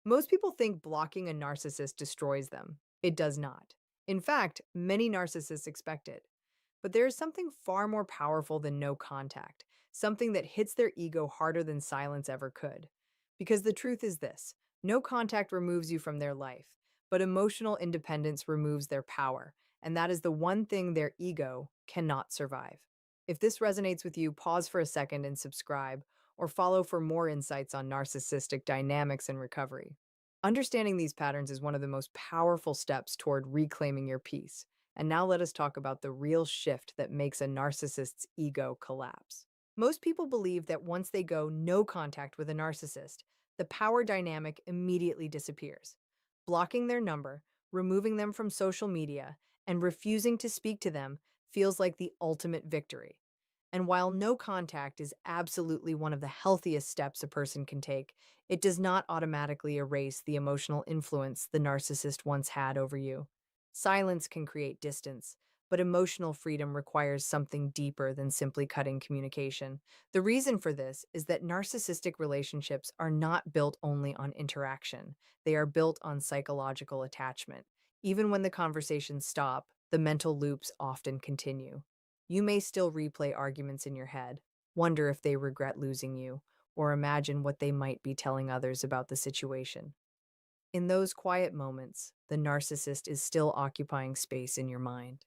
Most people think blocking a narcissist destroys them. It does not. In fact, many narcissists expect it. But there is something far more powerful than no contact, something that hits their ego harder than silence ever could. Because the truth is this: no contact removes you from their life, but emotional independence removes their power, and that is the one thing their ego cannot survive. If this resonates with you, pause for a second and subscribe, or follow for more insights on narcissistic dynamics and recovery. Understanding these patterns is one of the most powerful steps toward reclaiming your peace. And now let us talk about the real shift that makes a narcissist's ego collapse. Most people believe that once they go no contact with a narcissist, the power dynamic immediately disappears. Blocking their number, removing them from social media, and refusing to speak to them feels like the ultimate victory. And while no contact is absolutely one of the healthiest steps a person can take, it does not automatically erase the emotional influence the narcissist once had over you. Silence can create distance, but emotional freedom requires something deeper than simply cutting communication. The reason for this is that narcissistic relationships are not built only on interaction, they are built on psychological attachment. Even when the conversations stop, the mental loops often continue. You may still replay arguments in your head, wonder if they regret losing you, or imagine what they might be telling others about the situation. In those quiet moments, the narcissist is still occupying space in your mind,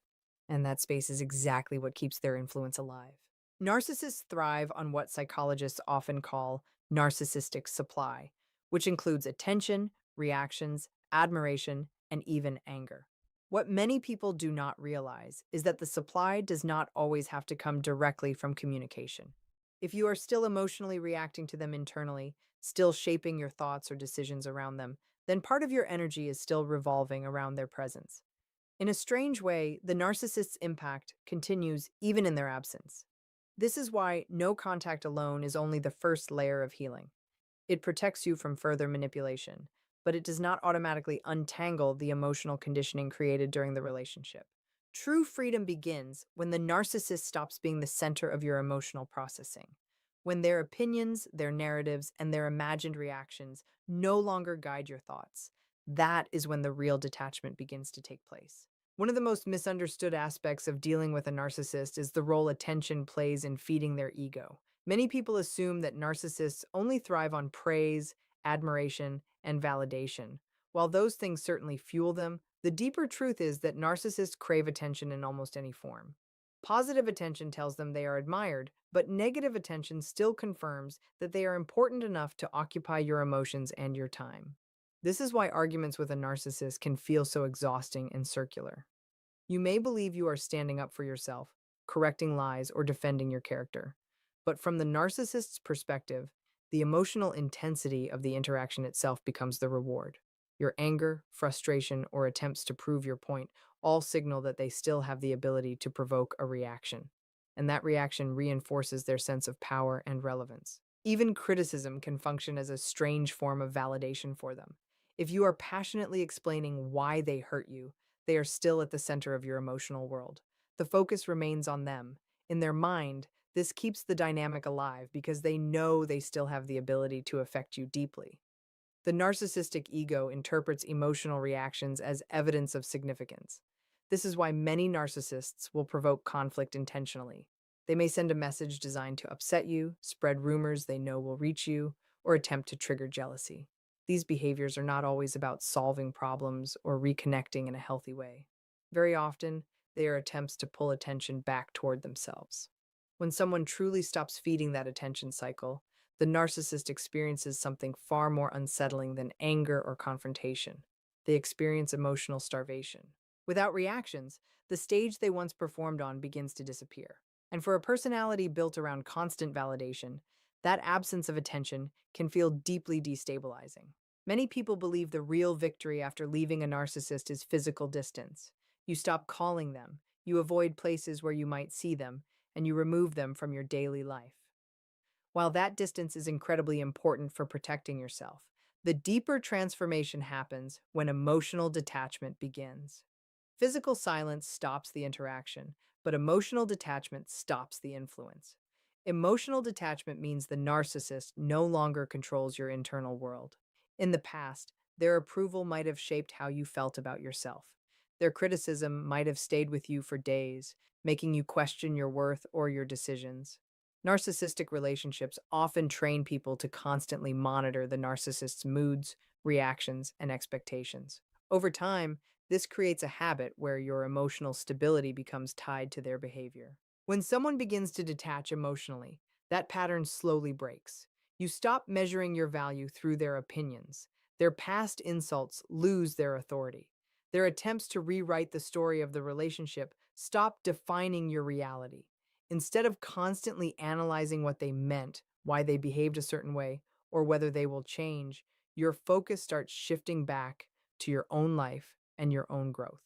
and that space is exactly what keeps their influence alive. Narcissists thrive on what psychologists often call narcissistic supply, which includes attention, reactions, admiration, and even anger. What many people do not realize is that the supply does not always have to come directly from communication. If you are still emotionally reacting to them internally, still shaping your thoughts or decisions around them, then part of your energy is still revolving around their presence. In a strange way, the narcissist's impact continues even in their absence. This is why no contact alone is only the first layer of healing. It protects you from further manipulation, but it does not automatically untangle the emotional conditioning created during the relationship. True freedom begins when the narcissist stops being the center of your emotional processing, when their opinions, their narratives, and their imagined reactions no longer guide your thoughts. That is when the real detachment begins to take place. One of the most misunderstood aspects of dealing with a narcissist is the role attention plays in feeding their ego. Many people assume that narcissists only thrive on praise, admiration, and validation. While those things certainly fuel them, the deeper truth is that narcissists crave attention in almost any form. Positive attention tells them they are admired, but negative attention still confirms that they are important enough to occupy your emotions and your time. This is why arguments with a narcissist can feel so exhausting and circular. You may believe you are standing up for yourself, correcting lies, or defending your character. But from the narcissist's perspective, the emotional intensity of the interaction itself becomes the reward. Your anger, frustration, or attempts to prove your point all signal that they still have the ability to provoke a reaction. And that reaction reinforces their sense of power and relevance. Even criticism can function as a strange form of validation for them. If you are passionately explaining why they hurt you, they are still at the center of your emotional world. The focus remains on them. In their mind, this keeps the dynamic alive because they know they still have the ability to affect you deeply. The narcissistic ego interprets emotional reactions as evidence of significance. This is why many narcissists will provoke conflict intentionally. They may send a message designed to upset you, spread rumors they know will reach you, or attempt to trigger jealousy. These behaviors are not always about solving problems or reconnecting in a healthy way. Very often, they are attempts to pull attention back toward themselves. When someone truly stops feeding that attention cycle, the narcissist experiences something far more unsettling than anger or confrontation. They experience emotional starvation. Without reactions, the stage they once performed on begins to disappear. And for a personality built around constant validation, that absence of attention can feel deeply destabilizing. Many people believe the real victory after leaving a narcissist is physical distance. You stop calling them, you avoid places where you might see them, and you remove them from your daily life. While that distance is incredibly important for protecting yourself, the deeper transformation happens when emotional detachment begins. Physical silence stops the interaction, but emotional detachment stops the influence. Emotional detachment means the narcissist no longer controls your internal world. In the past, their approval might have shaped how you felt about yourself. Their criticism might have stayed with you for days, making you question your worth or your decisions. Narcissistic relationships often train people to constantly monitor the narcissist's moods, reactions, and expectations. Over time, this creates a habit where your emotional stability becomes tied to their behavior. When someone begins to detach emotionally, that pattern slowly breaks. You stop measuring your value through their opinions. Their past insults lose their authority. Their attempts to rewrite the story of the relationship stop defining your reality. Instead of constantly analyzing what they meant, why they behaved a certain way, or whether they will change, your focus starts shifting back to your own life and your own growth.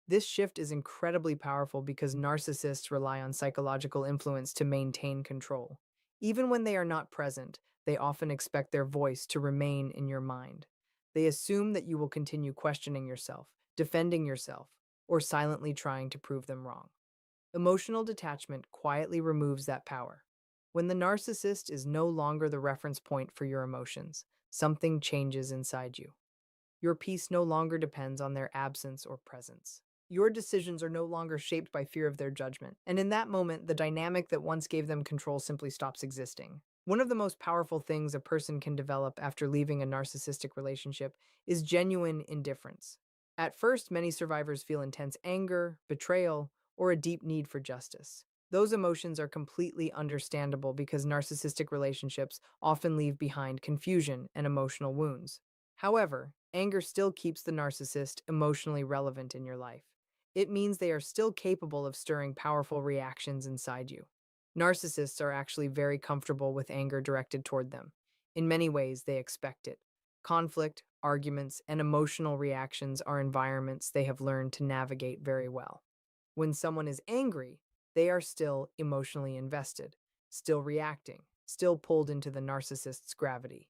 This shift is incredibly powerful because narcissists rely on psychological influence to maintain control. Even when they are not present, they often expect their voice to remain in your mind. They assume that you will continue questioning yourself, defending yourself, or silently trying to prove them wrong. Emotional detachment quietly removes that power. When the narcissist is no longer the reference point for your emotions, something changes inside you. Your peace no longer depends on their absence or presence. Your decisions are no longer shaped by fear of their judgment. And in that moment, the dynamic that once gave them control simply stops existing. One of the most powerful things a person can develop after leaving a narcissistic relationship is genuine indifference. At first, many survivors feel intense anger, betrayal, or a deep need for justice. Those emotions are completely understandable because narcissistic relationships often leave behind confusion and emotional wounds. However, anger still keeps the narcissist emotionally relevant in your life. It means they are still capable of stirring powerful reactions inside you. Narcissists are actually very comfortable with anger directed toward them. In many ways, they expect it. Conflict, arguments, and emotional reactions are environments they have learned to navigate very well. When someone is angry, they are still emotionally invested, still reacting, still pulled into the narcissist's gravity.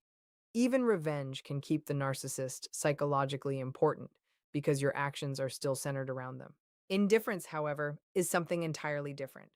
Even revenge can keep the narcissist psychologically important because your actions are still centered around them. Indifference, however, is something entirely different.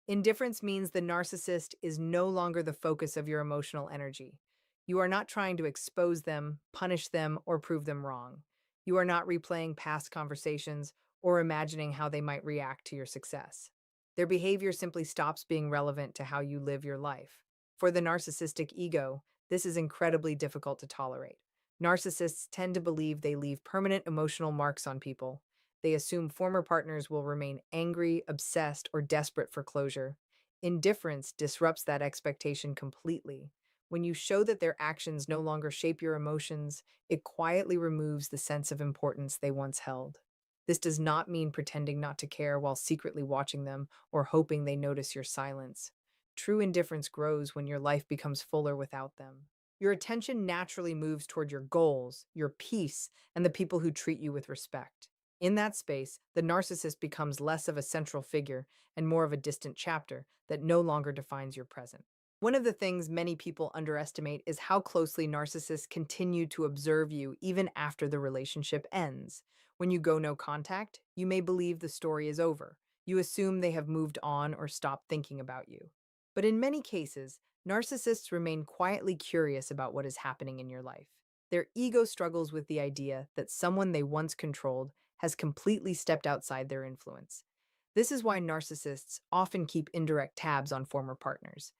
Indifference means the narcissist is no longer the focus of your emotional energy. You are not trying to expose them, punish them, or prove them wrong. You are not replaying past conversations or imagining how they might react to your success. Their behavior simply stops being relevant to how you live your life. For the narcissistic ego, this is incredibly difficult to tolerate. Narcissists tend to believe they leave permanent emotional marks on people. They assume former partners will remain angry, obsessed, or desperate for closure. Indifference disrupts that expectation completely. When you show that their actions no longer shape your emotions, it quietly removes the sense of importance they once held. This does not mean pretending not to care while secretly watching them or hoping they notice your silence. True indifference grows when your life becomes fuller without them. Your attention naturally moves toward your goals, your peace, and the people who treat you with respect. In that space, the narcissist becomes less of a central figure and more of a distant chapter that no longer defines your present. One of the things many people underestimate is how closely narcissists continue to observe you even after the relationship ends. When you go no contact, you may believe the story is over. You assume they have moved on or stopped thinking about you. But in many cases, narcissists remain quietly curious about what is happening in your life. Their ego struggles with the idea that someone they once controlled has completely stepped outside their influence. This is why narcissists often keep indirect tabs on former partners.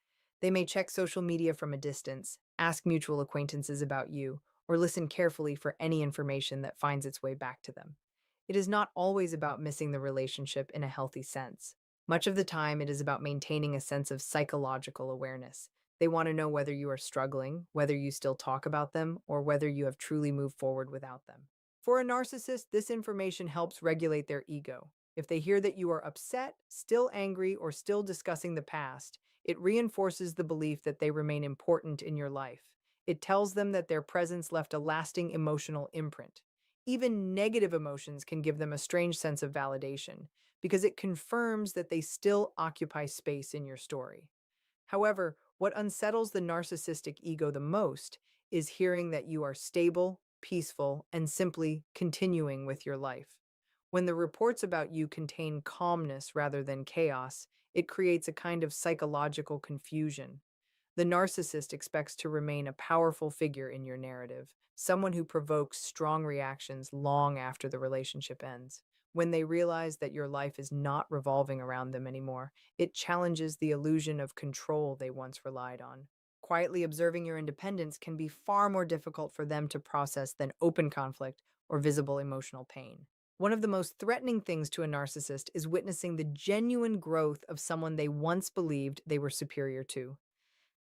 They may check social media from a distance, ask mutual acquaintances about you, or listen carefully for any information that finds its way back to them. It is not always about missing the relationship in a healthy sense. Much of the time, it is about maintaining a sense of psychological awareness. They want to know whether you are struggling, whether you still talk about them, or whether you have truly moved forward without them. For a narcissist, this information helps regulate their ego. If they hear that you are upset, still angry, or still discussing the past, it reinforces the belief that they remain important in your life. It tells them that their presence left a lasting emotional imprint. Even negative emotions can give them a strange sense of validation because it confirms that they still occupy space in your story. However, what unsettles the narcissistic ego the most is hearing that you are stable, peaceful, and simply continuing with your life. When the reports about you contain calmness rather than chaos, it creates a kind of psychological confusion. The narcissist expects to remain a powerful figure in your narrative, someone who provokes strong reactions long after the relationship ends. When they realize that your life is not revolving around them anymore, it challenges the illusion of control they once relied on. Quietly observing your independence can be far more difficult for them to process than open conflict or visible emotional pain. One of the most threatening things to a narcissist is witnessing the genuine growth of someone they once believed they were superior to.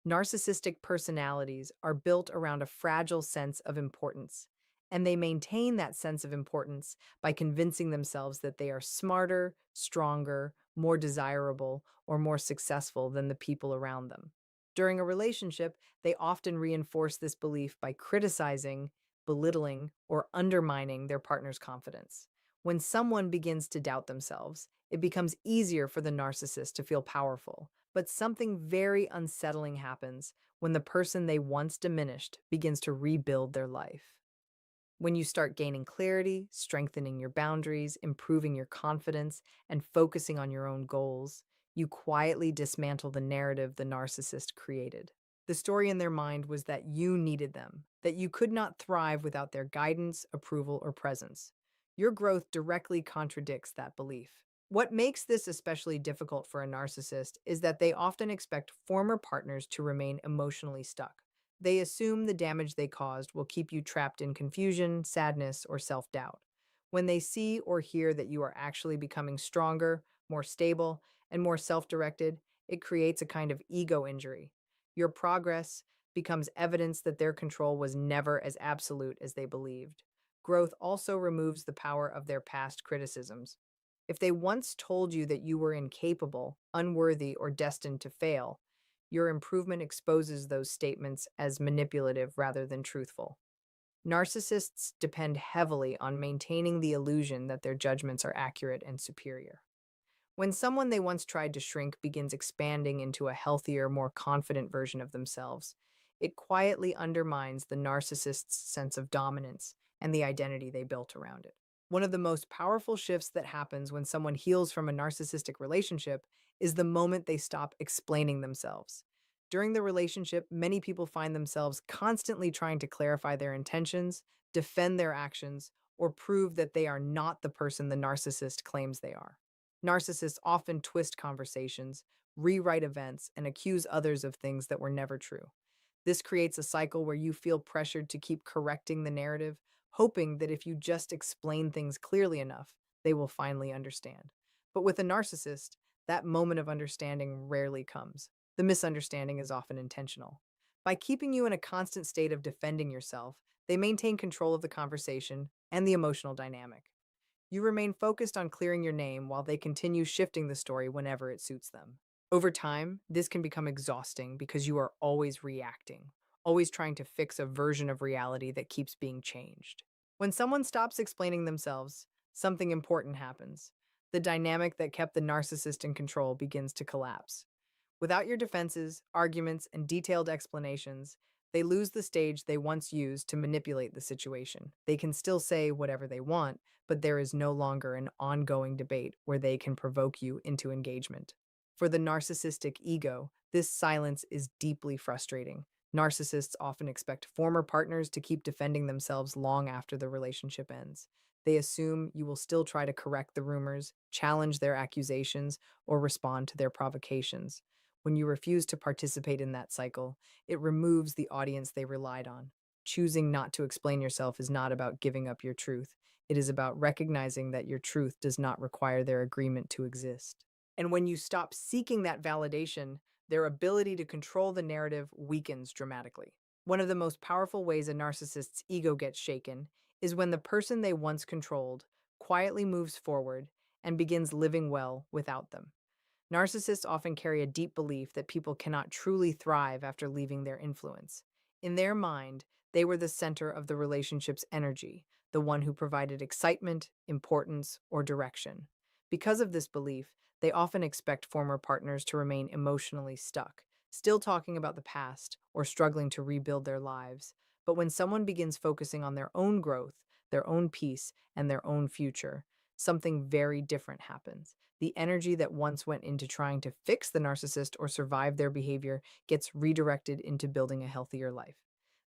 Narcissistic personalities are built around a fragile sense of importance, and they maintain that sense of importance by convincing themselves that they are smarter, stronger, more desirable, or more successful than the people around them. During a relationship, they often reinforce this belief by criticizing, belittling, or undermining their partner's confidence. When someone begins to doubt themselves, it becomes easier for the narcissist to feel powerful, but something very unsettling happens when the person they once diminished begins to rebuild their life. When you start gaining clarity, strengthening your boundaries, improving your confidence, and focusing on your own goals, you quietly dismantle the narrative the narcissist created. The story in their mind was that you needed them, that you could not thrive without their guidance, approval, or presence. Your growth directly contradicts that belief. What makes this especially difficult for a narcissist is that they often expect former partners to remain emotionally stuck. They assume the damage they caused will keep you trapped in confusion, sadness, or self doubt. When they see or hear that you are actually becoming stronger, more stable, and more self directed, it creates a kind of ego injury. Your progress becomes evidence that their control was never as absolute as they believed. Growth also removes the power of their past criticisms. If they once told you that you were incapable, unworthy, or destined to fail, your improvement exposes those statements as manipulative rather than truthful. Narcissists depend heavily on maintaining the illusion that their judgments are accurate and superior. When someone they once tried to shrink begins expanding into a healthier, more confident version of themselves, it quietly undermines the narcissist's sense of dominance and the identity they built around it. One of the most powerful shifts that happens when someone heals from a narcissistic relationship is the moment they stop explaining themselves. During the relationship, many people find themselves constantly trying to clarify their intentions, defend their actions, or prove that they are not the person the narcissist claims they are. Narcissists often twist conversations, rewrite events, and accuse others of things that were never true. This creates a cycle where you feel pressured to keep correcting the narrative, hoping that if you just explain things clearly enough, they will finally understand. But with a narcissist, that moment of understanding rarely comes. The misunderstanding is often intentional. By keeping you in a constant state of defending yourself, they maintain control of the conversation and the emotional dynamic. You remain focused on clearing your name while they continue shifting the story whenever it suits them. Over time, this can become exhausting because you are always reacting, always trying to fix a version of reality that keeps being changed. When someone stops explaining themselves, something important happens. The dynamic that kept the narcissist in control begins to collapse. Without your defenses, arguments, and detailed explanations, they lose the stage they once used to manipulate the situation. They can still say whatever they want, but there is no longer an ongoing debate where they can provoke you into engagement. For the narcissistic ego, this silence is deeply frustrating. Narcissists often expect former partners to keep defending themselves long after the relationship ends. They assume you will still try to correct the rumors, challenge their accusations, or respond to their provocations. When you refuse to participate in that cycle, it removes the audience they relied on. Choosing not to explain yourself is not about giving up your truth. It is about recognizing that your truth does not require their agreement to exist. And when you stop seeking that validation, their ability to control the narrative weakens dramatically. One of the most powerful ways a narcissist's ego gets shaken is when the person they once controlled quietly moves forward and begins living well without them. Narcissists often carry a deep belief that people cannot truly thrive after leaving their influence. In their mind, they were the center of the relationship's energy, the one who provided excitement, importance, or direction. Because of this belief, they often expect former partners to remain emotionally stuck, still talking about the past or struggling to rebuild their lives. But when someone begins focusing on their own growth, their own peace, and their own future, something very different happens. The energy that once went into trying to fix the narcissist or survive their behavior gets redirected into building a healthier life.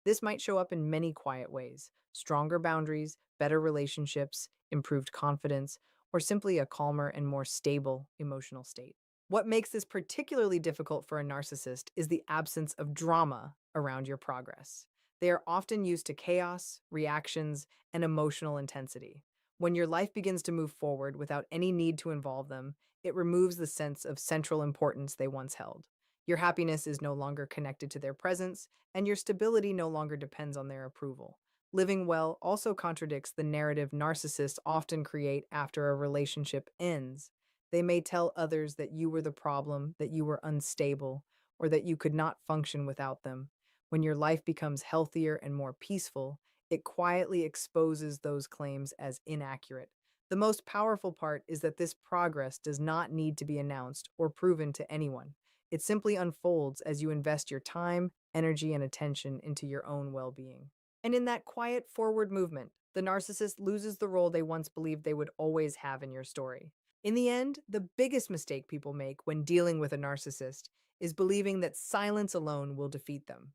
This might show up in many quiet ways: stronger boundaries, better relationships, improved confidence, or simply a calmer and more stable emotional state. What makes this particularly difficult for a narcissist is the absence of drama around your progress. They are often used to chaos, reactions, and emotional intensity. When your life begins to move forward without any need to involve them, it removes the sense of central importance they once held. Your happiness is no longer connected to their presence, and your stability no longer depends on their approval. Living well also contradicts the narrative narcissists often create after a relationship ends. They may tell others that you were the problem, that you were unstable, or that you could not function without them. When your life becomes healthier and more peaceful, it quietly exposes those claims as inaccurate. The most powerful part is that this progress does not need to be announced or proven to anyone. It simply unfolds as you invest your time, energy, and attention into your own well being. And in that quiet forward movement, the narcissist loses the role they once believed they would always have in your story. In the end, the biggest mistake people make when dealing with a narcissist is believing that silence alone will defeat them.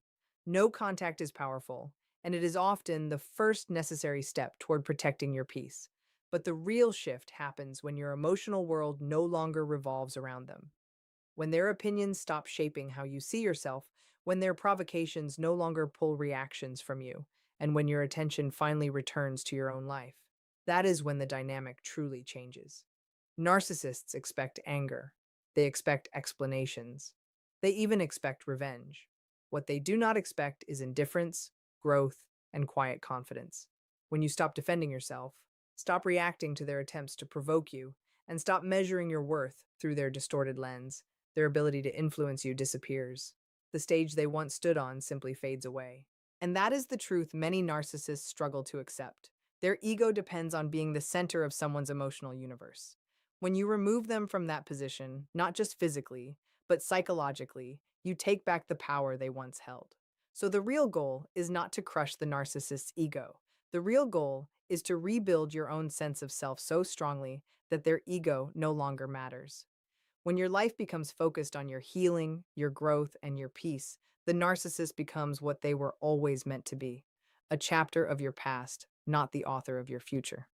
No contact is powerful, and it is often the first necessary step toward protecting your peace. But the real shift happens when your emotional world no longer revolves around them. When their opinions stop shaping how you see yourself, when their provocations no longer pull reactions from you, and when your attention finally returns to your own life, that is when the dynamic truly changes. Narcissists expect anger. They expect explanations. They even expect revenge. What they do not expect is indifference, growth, and quiet confidence. When you stop defending yourself, stop reacting to their attempts to provoke you, and stop measuring your worth through their distorted lens, their ability to influence you disappears. The stage they once stood on simply fades away. And that is the truth many narcissists struggle to accept. Their ego depends on being the center of someone's emotional universe. When you remove them from that position, not just physically, but psychologically, you take back the power they once held. So the real goal is not to crush the narcissist's ego. The real goal is to rebuild your own sense of self so strongly that their ego no longer matters. When your life becomes focused on your healing, your growth, and your peace, the narcissist becomes what they were always meant to be: a chapter of your past, not the author of your future.